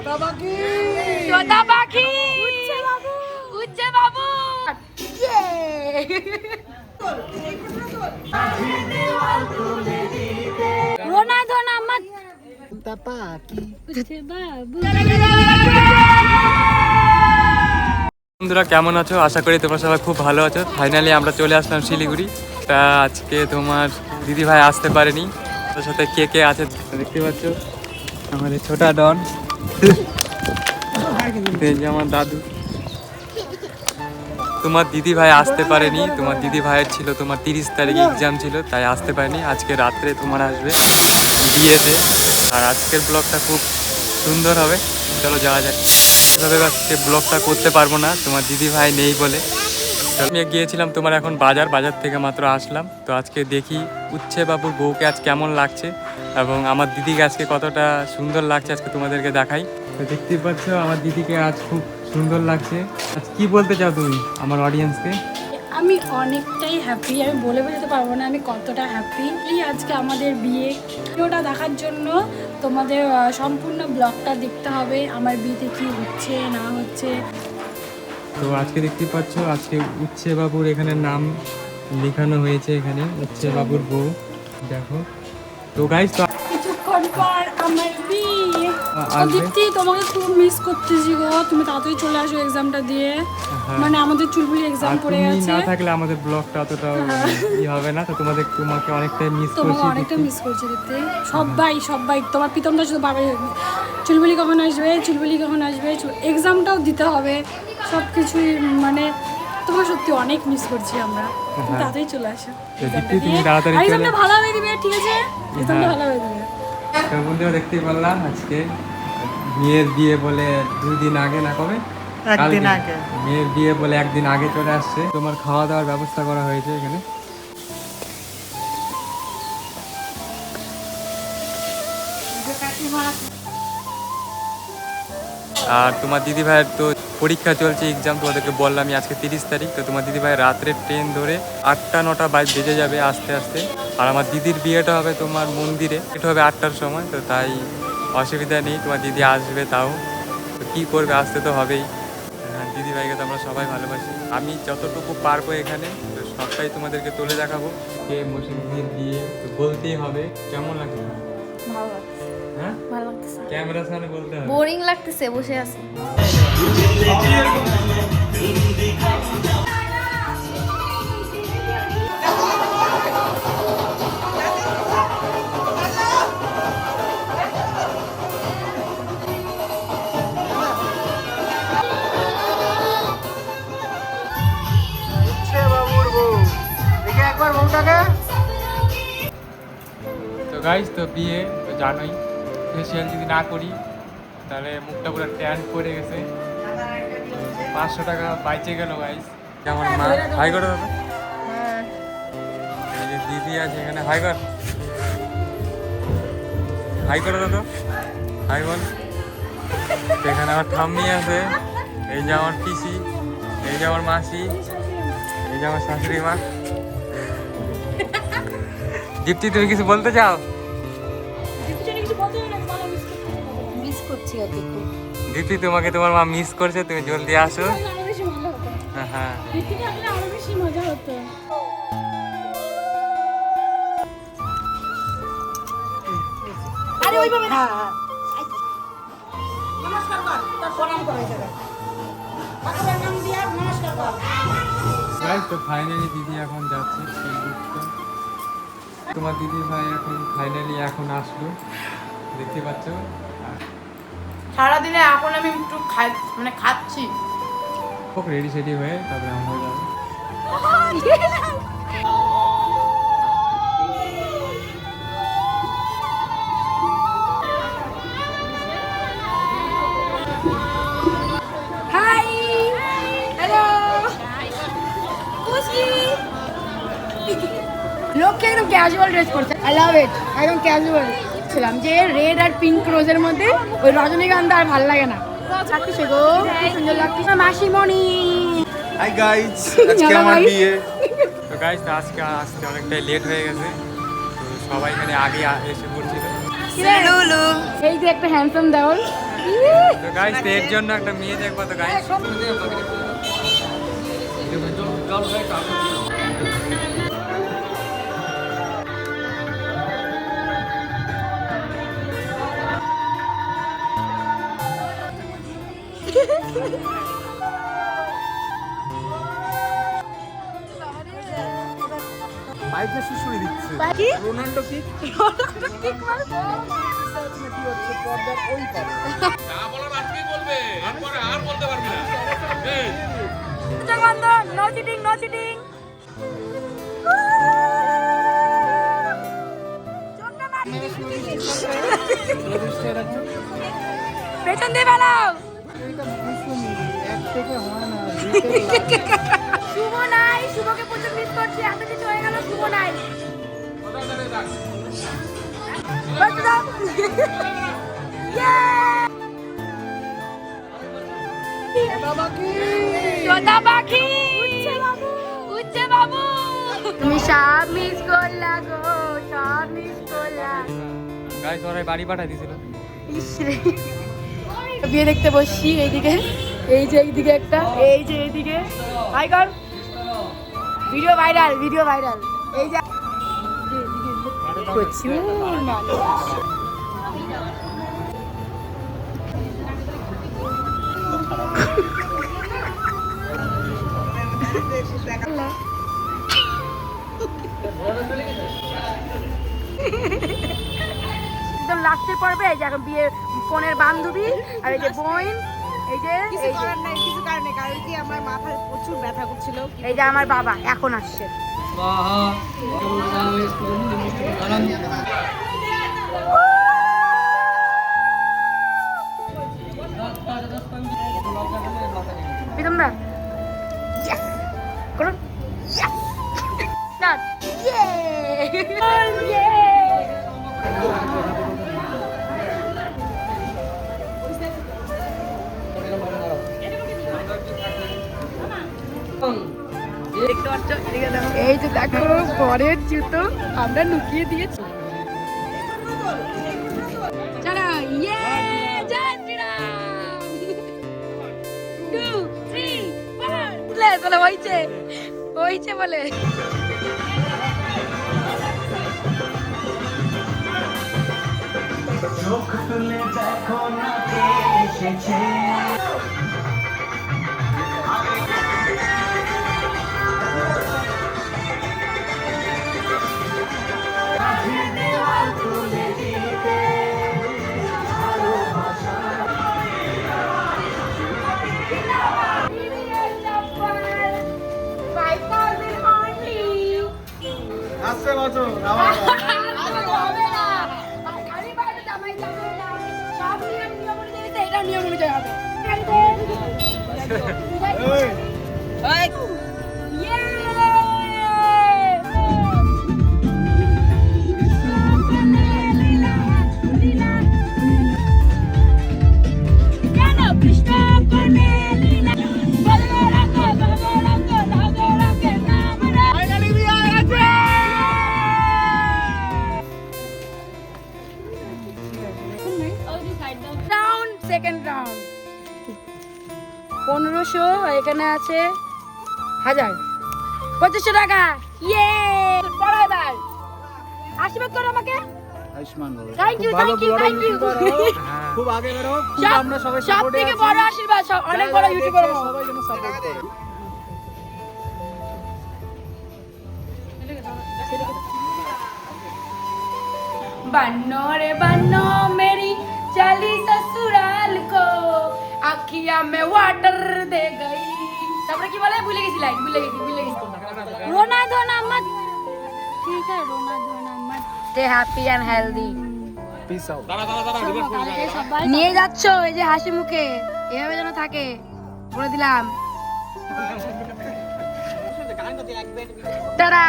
তোতা পাখি উচ্চে বাবু রোনা ধোনা মত তোতা পাখি উচ্চে বাবু। বন্ধুরা কেমন আছো? আশা করি তোমরা সবাই খুব ভালো আছো। ফাইনালি আমরা চলে আসলাম শিলিগুড়ি। তা আজকে তোমার দিদি ভাই আসতে পারেনি, তার সাথে কে কে আছে দেখতে পাচ্ছ। আমাদের ছোটা ডন, আমার দাদু। তোমার দিদি ভাই আসতে পারেনি, তোমার দিদি ভাইয়ের ছিল তোমার 30 তারিখে এক্সাম ছিল, তাই আসতে পারেনি। আজকে রাত্রে তোমার আসবে বিয়েতে। আর আজকের ব্লগটা খুব সুন্দর হবে, চলো যাওয়া যাক। এভাবে আজকে ব্লগটা করতে পারবো না, তোমার দিদি ভাই নেই বলে। আমি গিয়েছিলাম তোমার এখন বাজার থেকে মাত্র আসলাম। তো আজকে দেখি উচ্ছে বাবুর বউকে আজ কেমন লাগছে এবং আমার দিদিকে আজকে কতটা সুন্দর লাগছে আজকে তোমাদেরকে দেখাই। তো দেখতেই পাচ্ছ আমার দিদিকে আজ খুব সুন্দর লাগছে। আজ কি বলতে চাও তুমি আমার অডিয়েন্সকে? আমি অনেকটাই হ্যাপি, আমি বলে বোঝাতে পারবো না আমি কতটা হ্যাপি। আজকে আমাদের বিয়ে, ওটা দেখার জন্য তোমাদের সম্পূর্ণ ব্লগটা দেখতে হবে, আমার বিয়েতে কি হচ্ছে না হচ্ছে। তো আজকে দেখতে পাচ্ছ আজকে উচ্ছে বাবুর এখানে নাম লেখানো হয়েছে, এখানে উচ্ছে বাবুর বউ দেখো। তো গাইস কিছুক্ষণ পর আমার বিয়ে। দীপ্তি তোমাকে খুব মিস করতেছি গো, তুমি তাড়াতাড়ি চলে আসো এক্সামটা দিয়ে। মানে আমাদের চুলবুলি এক্সাম পড়ে গেছে, না থাকলে আমাদের ব্লগটা অতটা ই হবে না। তো তোমাকে অনেকটাই মিস করছি, তোমাকে অনেকটা মিস করছি দীপ্তি। সবাই তোমার প্রীতমটা শুধু বাবাই চুলবুলি কখন আসবে, এক্সামটাও দিতে হবে, সব কিছুই মানে তোমার সত্যি অনেক মিস করছি আমরা। তাড়াতাড়ি চলে আসো, এক্সামটা ভালো হয়ে দিবে, ঠিক আছে? এক্সামটা ভালো হয়ে দিবে। তো বন্ধুরা দেখতেই পারলাম আজকে মেয়ের বিয়ে বলে 2 দিন আগে, না কবে একদিন আগে মেয়ের বিয়ে বলে 1 দিন আগে চলে আসছে। তোমার খাওয়া দাওয়ার ব্যবস্থা করা হয়েছে এখানে। আর তোমার দিদি ভাইয়ের তো পরীক্ষা চলছে, এক্সাম তোমাদেরকে বললামই আজকে 30 তারিখ। তো তোমার দিদি ভাই রাত্রে ট্রেন ধরে 8টা-9টা বেজে যাবে আস্তে আস্তে। আর আমার দিদির বিয়েটা হবে তোমার মন্দিরে, এটা হবে 8টার সময়। তো তাই অসুবিধা নেই, তোমার দিদি আসবে। তাও তো কী করবে, আসতে তো হবেই। দিদি ভাইকে তো আমরা সবাই ভালোবাসি। আমি যতটুকু পারবো এখানে তো সবটাই তোমাদেরকে তুলে দেখাবো। কে মসজিদের বিয়ে তো বলতেই হবে। কেমন লাগছে? ভালো লাগছে, হ্যাঁ ভালো লাগছে। ক্যামেরার সামনে বলতে হবে, বোরিং লাগতেছে বসে আছি। তো গাইস তো বিয়ে তো জানোই, ফেসিয়াল যদি না করি তাহলে মুখটা পুরো ট্যান করে গেছে। 500 টাকা বাইচে গেল গাইস। কেমন মা হাই করো দাদা, এই যে দিদি আছে এখানে, হাই কর, হাই করো দাদা, হাই বল। এখানে আমার ঠাম্মি আছে, এই যে আমার পিসি, এই যে আমার মাসি, এই যে আমার শাশুড়ি মা। দীপ্তি তুমি কিছু বলতে চাও? দীপ্তি তোমাকে তোমার মা মিস করছে, তুমি জলদি আসো। হ্যাঁ তো ফাইনালি দিদি এখন যাচ্ছে। তোমার দিদি ভাই এখন ফাইনালি এখন আসলো, দেখতে পাচ্ছ। সারাদিনে এখন আমি একটু খাচ্ছি। খুব রেডি সেডি হয়ে তারপরে আমরা যাবো। হাই হ্যালো, লোককে একদম ক্যাজুয়াল ড্রেস করছে, আই লাভ ইট। একদম ক্যাজুয়াল ছিলাম যে রেড আর পিঙ্ক রোজের মধ্যে ওই রজনীগন্ধা আর ভালো লাগে না। লাগছে গো, সুন্দর লাগছে মাসিমণি। হাই গাইস, আজকে আমার বিয়ে। তো গাইস আজকে আসতে অনেকটাই লেট হয়ে গেছে, তো সবাই এখানে আগে এসে পড়ছিল। এই যে একটা হ্যান্ডসাম দেওয়াল। গাইস এর জন্য একটা মেয়ে দেখবো তো গাইস মাইকে শুশুড়ি দিচ্ছে কি রোনাল্ডো কি ঠিক মানে কি হচ্ছে পর্দার ওই পারে জগবন্ধন নো চিটিং নো চিটিং পেছন দিয়ে বেলাও শুভ নাই শুভকে প্রচুর মিস করছি এত কিছু হয়ে গেল শুভ নাই বাচ্চা দাও তোতা পাখি উচ্চে বাবু তুমি সব মিস করলা গো সব মিস করলা গাইস ওরাই বাড়ি পাঠাই দিয়েছিল ইসরে বিয়ে দেখতে বসছি এইদিকে এই যে এইদিকে একটা এই যে এইদিকে হাই কর ভিডিও ভাইরাল এই যে প্রচুর মানুষ একদম লাস্টের পর্বে এই যে এখন বিয়ে বোনের বান্ধবী আর এই যে বোন এই যে কিছু করার নাই কিছু কারণ নেই কারণ কি আমার মাথায় প্রচুর ব্যথা করছিল এই যে আমার বাবা এখন আসছে প্রীতমদা Yes! করুন Yes! Start! Yay! এই যে দেখো পরের জুতো আমরা লুকিয়ে দিয়েছি চলো ইয়ে জয় শ্রীরাম 2 3 4 বলে হইছে বলে চোখ তুলে দেখো না কে এসেছে আসছে বাঁচো সেকেন্ড রাউন্ড 1500 এখানে আছে 1000 2500 টাকা ইয়ে পড়ো এবার আশীর্বাদ করো আমাকে আয়ুষ্মান বাবু থ্যাংক ইউ থ্যাংক ইউ খুব আগে বেরো আমরা সবাই সব থেকে বড় আশীর্বাদ অনেক বড় ইউটিউবার হবো সবাই যেন সাপোর্ট করে बन्नो रे बन्नो मेरी चली ससुराल को आखिया में वाटर दे गई তারপরে কি বলে ভুলে গেছি লাইন ভুলে গেছি রোনা ধোনা মত ঠিক আছে রোনা ধোনা মত stay happy and healthy peace out নিয়ে যাচ্ছ এই যে হাসি মুখে এভাবে যেন থাকে বলে দিলাম টাটা